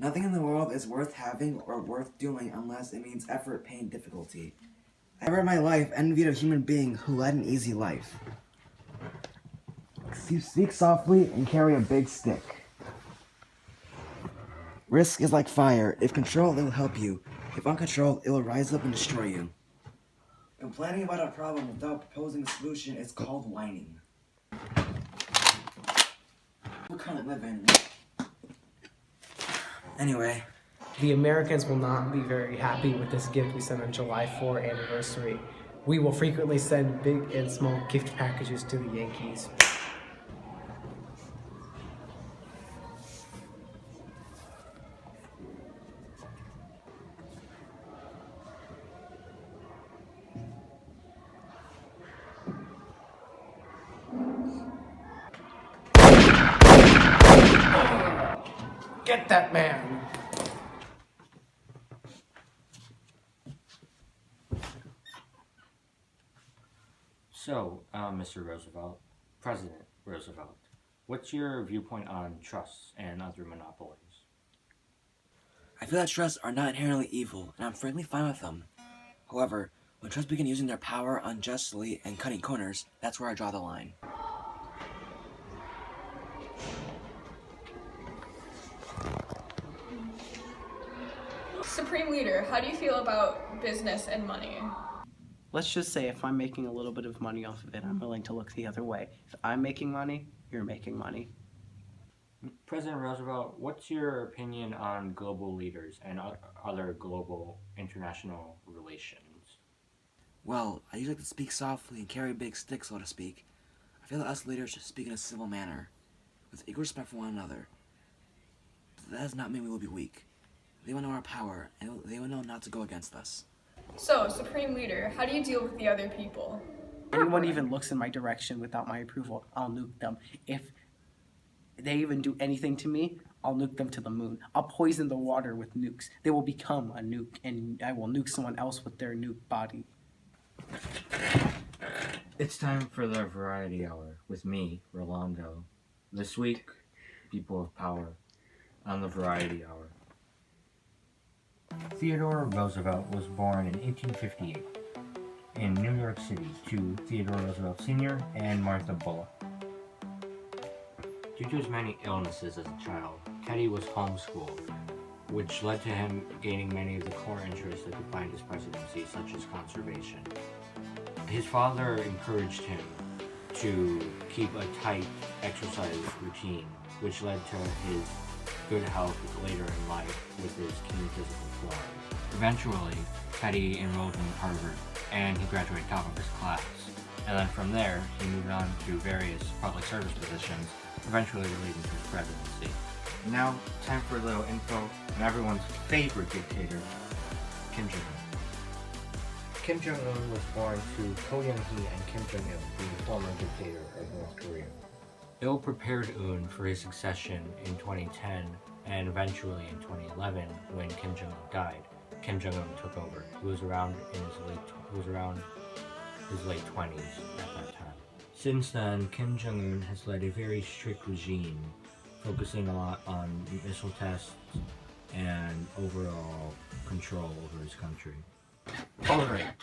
Nothing in the world is worth having or worth doing unless it means effort, pain, difficulty. I never in my life envied a human being who led an easy life. You speak softly and carry a big stick. Risk is like fire. If controlled, it will help you. If uncontrolled, it will rise up and destroy you. Complaining about a problem without proposing a solution is called whining. We currently live in. Anyway. The Americans will not be very happy with this gift we sent on July 4 anniversary. We will frequently send big and small gift packages to the Yankees. Get that man! So, Mr. Roosevelt, President Roosevelt, what's your viewpoint on trusts and other monopolies? I feel that trusts are not inherently evil, and I'm frankly fine with them. However, when trusts begin using their power unjustly and cutting corners, that's where I draw the line. Supreme Leader, how do you feel about business and money? Let's just say if I'm making a little bit of money off of it, I'm willing to look the other way. If I'm making money, you're making money. President Roosevelt, what's your opinion on global leaders and other global international relations? Well, I usually like to speak softly and carry a big stick, so to speak. I feel that us leaders should speak in a civil manner, with equal respect for one another. But that does not mean we will be weak. They will know our power, and they will know not to go against us. So, Supreme Leader, how do you deal with the other people? Anyone even looks in my direction without my approval, I'll nuke them. If they even do anything to me, I'll nuke them to the moon. I'll poison the water with nukes. They will become a nuke, and I will nuke someone else with their nuke body. It's time for the Variety Hour with me, Rolando. This week, people of power on the Variety Hour. Theodore Roosevelt was born in 1858 in New York City to Theodore Roosevelt Sr. and Martha Bullock. Due to his many illnesses as a child, Teddy was homeschooled, which led to him gaining many of the core interests that defined his presidency, such as conservation. His father encouraged him to keep a tight exercise routine, which led to his good health later in life with his keen physical form. Eventually, Teddy enrolled in Harvard, and he graduated top of his class. And then from there, he moved on to various public service positions, eventually leading to his presidency. Now, time for a little info on everyone's favorite dictator, Kim Jong-Un. Kim Jong-Un was born to Ko Young-hee and Kim Jong-il, the former dictator of North Korea. Ill-prepared Un for his succession in 2010 and eventually in 2011 when Kim Jong-un died. Kim Jong-un took over. He was around his late 20s at that time. Since then, Kim Jong-un has led a very strict regime, focusing a lot on missile tests and overall control over his country. Alright,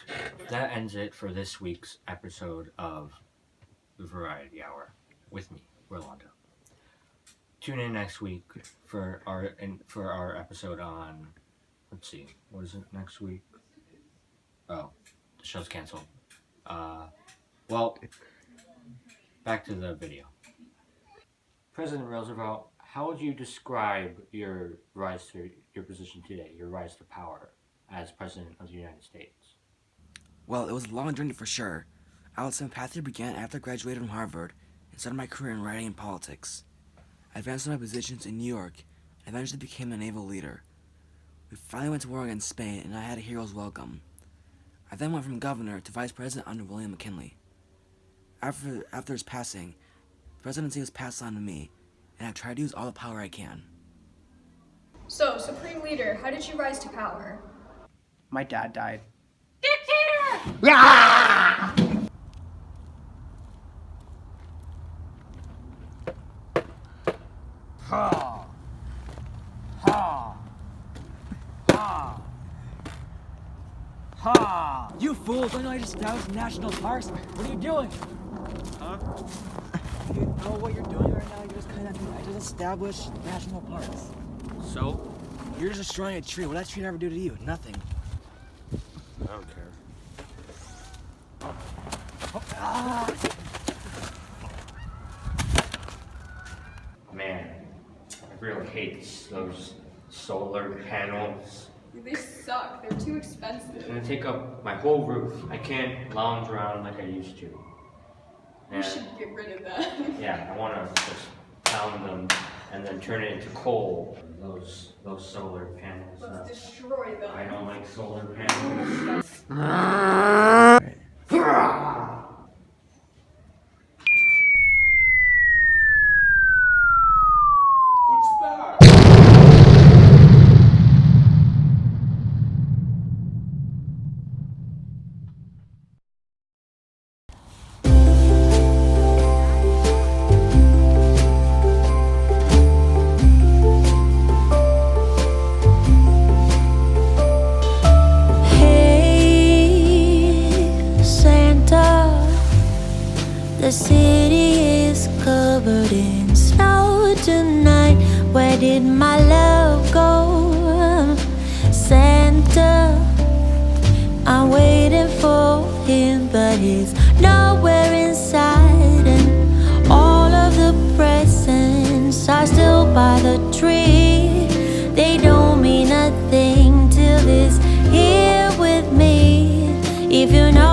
that ends it for this week's episode of the Variety Hour with me, Rolando. Tune in next week for our episode on, let's see, what is it next week? Oh, the show's canceled. Well, back to the video. President Roosevelt, how would you describe your rise to your position today, your rise to power as President of the United States? Well, it was a long journey for sure. I would say my path here began after I graduated from Harvard and started my career in writing and politics. I advanced in my positions in New York and eventually became a naval leader. We finally went to war against Spain and I had a hero's welcome. I then went from governor to vice president under William McKinley. After his passing, the presidency was passed on to me, and I've tried to use all the power I can. So, Supreme Leader, how did you rise to power? My dad died. Ha! Ha! Ha! You fools! Don't know I just established national parks? What are you doing? Huh? You know what you're doing right now? You're just kind of. I just established national parks. So? You're just destroying a tree. What did that tree ever do to you? Nothing. I don't care. Man, I really hate those solar panels. They suck. They're too It's expensive. gonna take up my whole roof. I can't lounge around like I used to. We And should get rid of that. yeah, I wanna just pound them and then turn it into coal. Those solar panels. Let's destroy them. I don't like solar panels. Hey, Santa, the city is covered in snow tonight. Where did my love go? Santa, I'm waiting for him, but he's nowhere inside. And all of the presents are still by the tree. They don't mean a thing till he's here with me. If you know